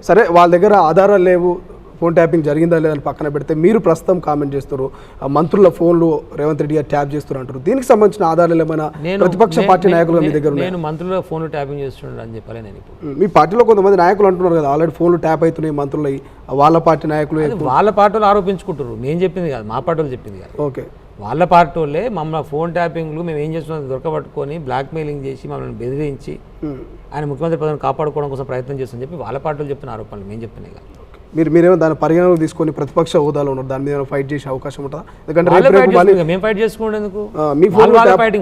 సరే వాళ్ళ దగ్గర ఆధారాలు లేవు, ఫోన్ ట్యాపింగ్ జరిగిందా లేదని పక్కన పెడితే మీరు ప్రస్తుతం కామెంట్ చేస్తారు మంత్రుల ఫోన్లు రేవంత్ రెడ్డి గారు ట్యాప్ చేస్తారు అంటారు. దీనికి సంబంధించిన ఆధారాలు ఏమైనా ప్రతిపక్ష పార్టీ నాయకులు మీ దగ్గర నేను మంత్రుల ఫోన్లు ట్యాపింగ్ చేస్తున్నాడు అని చెప్పాలి. నేను ఇప్పుడు మీ పార్టీలో కొంతమంది నాయకులు అంటున్నారు కదా ఆల్రెడీ ఫోన్లు ట్యాప్ అవుతున్నాయి మంత్రులు, వాళ్ళ పార్టీ నాయకులు వాళ్ళ పార్టీలు ఆరోపించుకుంటారు. నేను చెప్పింది కాదు, మా పార్టీలు చెప్పింది కాదు. ఓకే, వాళ్ళ పార్టీ వాళ్ళే మమ్మల్ని ఫోన్ ట్యాపింగ్లు మేము ఏం చేస్తున్నాం దొరకబట్టుకొని బ్లాక్మెయిలింగ్ చేసి మమ్మల్ని బెదిరించి ఆయన ముఖ్యమంత్రి పదవిని కాపాడుకోవడం కోసం ప్రయత్నం చేస్తుందని చెప్పి వాళ్ళ పార్టీలు చెప్తున్న ఆరోపణలు మేము చెప్తున్నాయి కాదు. మీరేమో దాని పరిగణనకు తీసుకొని ప్రతిపక్ష హోదాలో ఉన్నారు, దాని మీద ఫైట్ చేసే అవకాశం ఉంటుందా? ఎందుకంటే మేము ఫైట్ చేసుకునేందుకు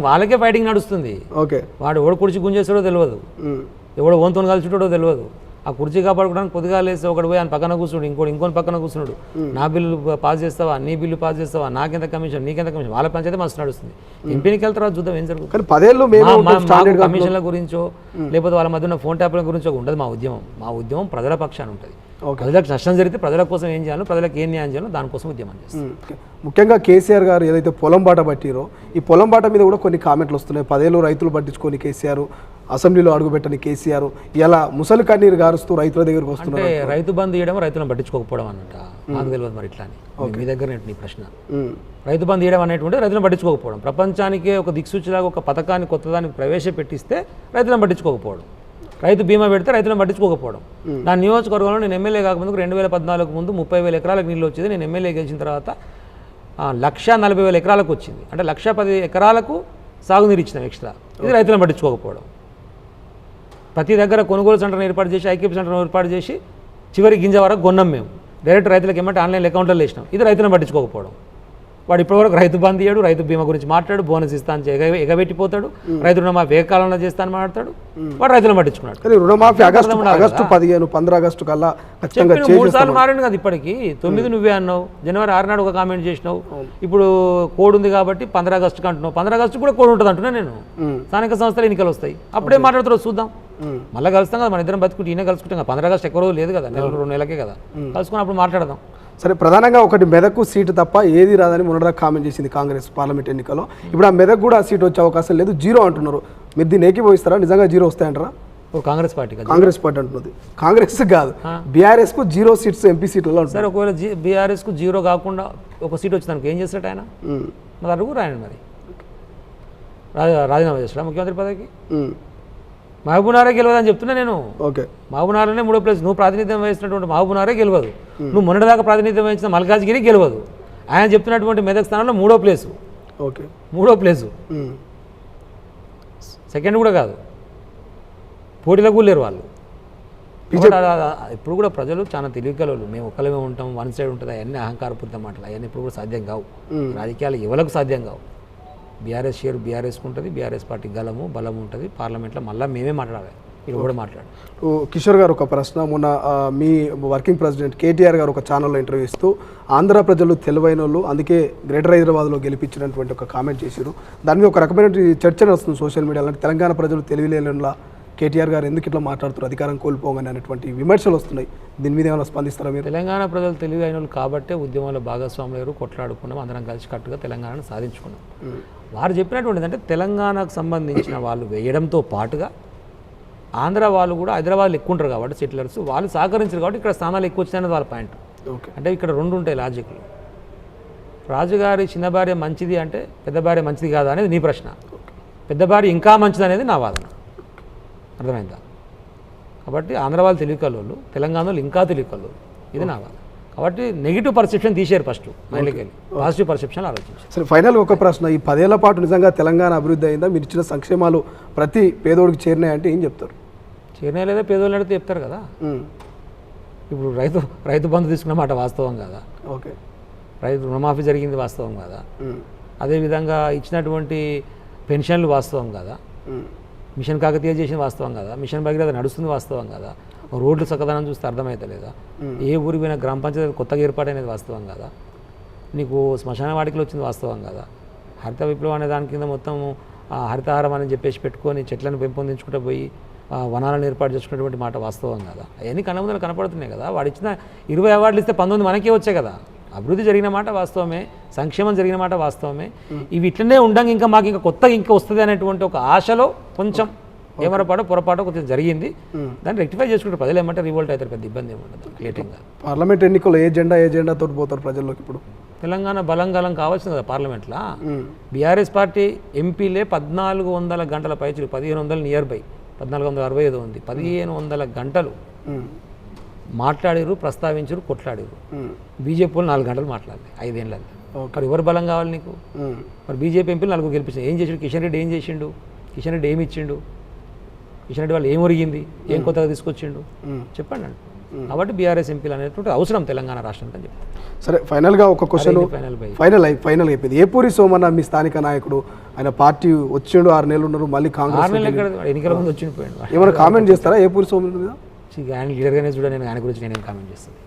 వాళ్ళకే ఫైటింగ్ నడుస్తుంది. ఓకే, వాడు ఎవడు కుర్చీ గుంజేస్తాడో తెలియదు, ఎవడో ఓన్తో కలిసిటాడో తెలియదు. ఆ కుర్చీ కాపాడుకోవడానికి పొద్దుగా లేస్తే ఒకటి పోయి ఆయన పక్కన కూర్చున్నాడు, ఇంకోని పక్కన కూర్చున్నాడు. నా బిల్లు పాస్ చేస్తావా, నీ బిల్లు పాస్ చేస్తావా, నాకెంత కమిషన్, నీకెంత కమిషన్, వాళ్ళ పంచాయతీ మస్తు నడుస్తుంది. ఎంపీకి వెళ్తారా చూద్దాం ఏం జరుగుతుంది. కమిషన్ల గురించో లేకపోతే వాళ్ళ మధ్య ఉన్న ఫోన్ ట్యాప్ల గురించో ఉండదు మా ఉద్యమం. మా ఉద్యమం ప్రజల పక్షాన ఉంటుంది. ప్రజలకు నష్టం జరిగితే ప్రజల కోసం ఏం చేయాలో, ప్రజలకు ఏం న్యాయం చేయాలో దానికోసం ఉద్యమం చేస్తాం. ముఖ్యంగా కేసీఆర్ గారు ఏదైతే పొలం బాట పట్టిరో ఈ పొలం బాట మీద కూడా కొన్ని కామెంట్లు వస్తున్నాయి. 10 ఏళ్ళు రైతులు పట్టించుకొని కేసీఆర్, అసెంబ్లీలో అడుగుపెట్టని కేసీఆర్ ఇలా ముసలి కన్నీరు గారుస్తూ రైతుల దగ్గరకు వస్తున్నారు. రైతు బంధు ఇవ్వడం రైతులను పట్టించుకోకపోవడం అన్నట్ట నాకు తెలియదు మరి ఇట్లా అని మీ దగ్గర నీ ప్రశ్న. రైతు బంధు ఇవ్వడం అనేటువంటి రైతులను పట్టించుకోకపోవడం, ప్రపంచానికే ఒక దిక్సూచిలాగా ఒక పథకాన్ని కొత్తదాన్ని ప్రవేశపెట్టిస్తే రైతులను పట్టించుకోకపోవడం, రైతు బీమా పెడితే రైతులను పట్టించుకోకపోవడం. నా నియోజకవర్గంలో నేను ఎమ్మెల్యే కాకముందుకు 2014 ముందు 30,000 ఎకరాలకు నీళ్ళు వచ్చేది. నేను ఎమ్మెల్యే గెలిచిన తర్వాత 140,000 ఎకరాలకు వచ్చింది. అంటే 110 ఎకరాలకు సాగునీరు ఇచ్చినాం ఎక్స్ట్రా. ఇది రైతులను పట్టించుకోకపోవడం. ప్రతి దగ్గర కొనుగోలు సెంటర్ని ఏర్పాటు చేసి, ఐక్యప్ సెంటర్ని ఏర్పాటు చేసి చివరి గింజ వరకు కొన్నాం మేము. డైరెక్ట్ రైతులకు ఏమంటే ఆన్లైన్ అకౌంట్లో వేసినాం. ఇది రైతులను పట్టించుకోకపోవడం. వాడు ఇప్పటివరకు రైతు బంధు ఇయ్యాడు, రైతు బీమా గురించి మాట్లాడు, బోనస్ ఇస్తా అని ఎగబెట్టిపోతాడు, రైతు రుణమాఫీ ఏకాలంలో చేస్తా అని మాట్లాడతాడు. వాడు రైతులను పట్టించుకున్నాడు. రుణమాఫీ ఆగస్టు 15, 15 ఆగస్టు కల్లా 3 సార్లు మారింది కదా. ఇప్పటికి 9 నువ్వే అన్నావు, జనవరి 6 నాడు ఒక కామెంట్ చేసినావు. ఇప్పుడు కోడ్ ఉంది కాబట్టి 15 ఆగస్టుకి అంటున్నావు. 15 ఆగస్టు కూడా కోడ్ ఉంటుంది అంటున్నా నేను. స్థానిక సంస్థలు ఎన్నికలు వస్తాయి, అప్పుడే మాట్లాడుతారు చూద్దాం. మళ్ళీ కలుస్తాం కదా, మన ఇద్దరం బతుకుంటే ఈయన కలుసుకుంటాం కదా. 15 ఆగస్టు ఎక్కువ రోజు లేదు కదా, 2 నెలలకే కదా. కలుసుకుని అప్పుడు మాట్లాడదాం. సరే, ప్రధానంగా ఒకటి మెదక్కు సీటు తప్ప ఏది రాదని మొన్నటిదాకా కామెంట్ చేసింది కాంగ్రెస్ పార్లమెంట్ ఎన్నికల్లో. ఇప్పుడు ఆ మెదక్ కూడా సీటు వచ్చే అవకాశం లేదు, 0 అంటున్నారు. మీరు దీన్ని ఏకీభవిస్తారా? నిజంగా 0 వస్తాయంటారా? కాంగ్రెస్ పార్టీ అంటున్నది. కాంగ్రెస్ కాదు, బీఆర్ఎస్ కు 0 సీట్స్ ఎంపీ సీట్లలో. సరే, ఒకవేళ బీఆర్ఎస్ కు 0 కాకుండా ఒక సీట్ వచ్చిందానికి ఏం చేస్తాడు ఆయన? మరి అడుగు రాయండి. మరి రాజీనామా చేస్తాడా ముఖ్యమంత్రి పదవికి? మహబూబ్నగర్ గెలవదని చెప్తున్నా నేను. ఓకే, మహబూబ్నగర్లోనే 3వ ప్లేస్. నువ్వు ప్రాతినిధ్యం వహిస్తున్నటువంటి మహబూబ్నగరే గెలవదు. నువ్వు మొన్నటిదాకా ప్రాతినిధ్యం వహించిన మల్కాజ్గిరి గెలవదు. ఆయన చెప్తున్నటువంటి మెదక్ స్థానంలో 3వ ప్లేసు. ఓకే, 3వ ప్లేసు, సెకండ్ కూడా కాదు. పోటీలో కూడా లేరు వాళ్ళు. ఇప్పుడు కూడా ప్రజలు చాలా తెలివికలవాళ్ళు. మేము ఒక్కలమే ఉంటాం, వన్ సైడ్ ఉంటుంది, అవన్నీ అహంకారపూరిత మాటలు. అవన్నీ ఇప్పుడు కూడా సాధ్యం కావు. రాజకీయాలు ఎవరికి సాధ్యం కావు. బీఆర్ఎస్ షేర్ బీఆర్ఎస్కి ఉంటుంది, బీఆర్ఎస్ పార్టీ బలము ఉంటుంది. పార్లమెంట్లో మళ్ళీ మేమే మాట్లాడాలి, మీరు కూడా మాట్లాడాలి. కిషోర్ గారు ఒక ప్రశ్న, మొన్న మీ వర్కింగ్ ప్రెసిడెంట్ కేటీఆర్ గారు ఒక ఛానల్లో ఇంటర్వ్యూ ఇస్తూ ఆంధ్ర ప్రజలు తెలివైన వాళ్ళు, అందుకే గ్రేటర్ హైదరాబాద్లో గెలిపించినటువంటి ఒక కామెంట్ చేశారు. దాని మీద ఒక రకమైన చర్చ వస్తుంది సోషల్ మీడియాలో. తెలంగాణ ప్రజలు తెలివిలేనిలా కేటీఆర్ గారు ఎందుకు ఇట్లా మాట్లాడుతారు అధికారం కోల్పోగానే అనేటువంటి విమర్శలు వస్తున్నాయి. దీని మీద ఏమైనా స్పందిస్తారా మీరు? తెలంగాణ ప్రజలు తెలివైన వాళ్ళు కాబట్టే ఉద్యమంలో భాగస్వాములు కొట్లాడుకున్నాం, అందరం కలిసి కట్టుగా తెలంగాణను సాధించుకున్నాం. వారు చెప్పినటువంటిది అంటే తెలంగాణకు సంబంధించిన వాళ్ళు వేయడంతో పాటుగా ఆంధ్ర వాళ్ళు కూడా హైదరాబాద్లో ఎక్కువ ఉంటారు కాబట్టి సెటిలర్స్ వాళ్ళు సహకరించారు కాబట్టి ఇక్కడ స్థానాలు ఎక్కువ వచ్చినాయన్నది వాళ్ళ పాయింట్. అంటే ఇక్కడ 2 ఉంటాయి లాజిక్లు. రాజుగారి చిన్న భార్య మంచిది అంటే పెద్ద భార్య మంచిది కాదా అనేది నీ ప్రశ్న. పెద్ద భార్య ఇంకా మంచిది అనేది నా వాదన. అర్థమైందా? కాబట్టి ఆంధ్ర వాళ్ళు తెలివికల్లోళ్ళు, తెలంగాణలో ఇంకా తెలివికల్లోళ్ళు, ఇది నా వాదన. కాబట్టి నెగిటివ్ పర్సెప్షన్ తీసేరు ఫస్ట్ మైండ్కి వెళ్ళి, పాజిటివ్ పర్సెప్షన్ ఆలోచించారు. సరే, ఫైనల్గా ఒక ప్రశ్న, ఈ 10 ఏళ్ల పాటు నిజంగా తెలంగాణ అభివృద్ధి అయిందా? మీరు ఇచ్చిన సంక్షేమాలు ప్రతి పేదోడికి చేరినాయంటే ఏం చెప్తారు? చేరినాయి లేదా పేదోళ్ళు అడిగితే చెప్తారు కదా. ఇప్పుడు రైతు బంధు తీసుకున్న మాట వాస్తవం కదా. ఓకే, రైతు రుణమాఫీ జరిగింది వాస్తవం కదా. అదేవిధంగా ఇచ్చినటువంటి పెన్షన్లు వాస్తవం కదా. మిషన్ కాకతీయ చేసిన వాస్తవం కదా. మిషన్ భగీరథ నడుస్తుంది వాస్తవం కదా. రోడ్లు చక్కదనం చూస్తే అర్థమవుతలేదా? ఏ ఊరికి పోయినా గ్రామ పంచాయతీ కొత్తగా ఏర్పాటైనది వాస్తవం కదా. నీకు శ్మశాన వాటికలు వచ్చింది వాస్తవం కదా. హరిత విప్లవం అనే దాని కింద మొత్తం హరితహారం అని చెప్పేసి పెట్టుకొని చెట్లను పెంపొందించుకుంటూ పోయి వనాలను ఏర్పాటు చేసుకున్నటువంటి మాట వాస్తవం కదా. అవన్నీ కళ్ళ ముందర కనపడుతున్నాయి కదా. వాడు ఇచ్చిన 20 అవార్డులు ఇస్తే 19 మనకే వచ్చాయి కదా. అభివృద్ధి జరిగిన మాట వాస్తవమే, సంక్షేమం జరిగిన మాట వాస్తవమే. ఇవి ఇట్లనే ఉండంగా ఇంకా మాకు ఇంకా కొత్తగా ఇంకా వస్తుంది అనేటువంటి ఒక ఆశలో కొంచెం ఏమరపాటో పొరపాటో కొంచెం జరిగింది, దాన్ని రెక్టిఫై చేసుకుంటే ప్రజలు ఏమంటే రివోల్ట్ అవుతారు, పెద్ద ఇబ్బంది ఏముండదు, క్రియేటింగ్గా. పార్లమెంట్ ఎన్నికల్లో ఏజెండాతో పోతారు ప్రజల్లోకి ఇప్పుడు? తెలంగాణ బలంగాలం కావాల్సింది కదా పార్లమెంట్లో. బీఆర్ఎస్ పార్టీ ఎంపీలే 1400 గంటల పైచులు, 1500 నియర్ బై, 1465 ఉంది, 1500 గంటలు మాట్లాడారు, ప్రస్తావించారు, కొట్లాడారు. బీజేపీ వాళ్ళు 4 గంటలు మాట్లాడాలి 5 ఏళ్ళల్లో. మరి ఎవరు బలం కావాలి నీకు? మరి బీజేపీ ఎంపీలు 4 గెలిపించారు. ఏం చేసిండు కిషన్ రెడ్డి? ఏం చేసిండు కిషన్ రెడ్డి? ఏమి ఇచ్చిండు కిషన్ రెడ్డి? వాళ్ళు ఏం ఒరిగింది? ఏం కొత్తగా తీసుకొచ్చిండు చెప్పండి అండి. కాబట్టి బీఆర్ఎస్ ఎంపీలు అనేటువంటి అవసరం తెలంగాణ రాష్ట్రానికి అని చెప్పి. సరే, ఫైనల్గా ఒక క్వశ్చన్, ఫైనల్ అయిపోయింది. ఏపూరి సోమన్న మీ స్థానిక నాయకుడు, ఆయన పార్టీ వచ్చిండు 6 నెలలు ఉన్నారు, మళ్ళీ కాంగ్రెస్ 6 నెలలు ఎక్కడ, ఎన్నికల ముందు వచ్చిపోయాడు. ఏమైనా కామెంట్ చేస్తారా ఏపూరి సోమన్న మీద? ఆయన లీడర్గానే చూడ, నేను ఆయన గురించి నేనేం కామెంట్ చేస్తాను.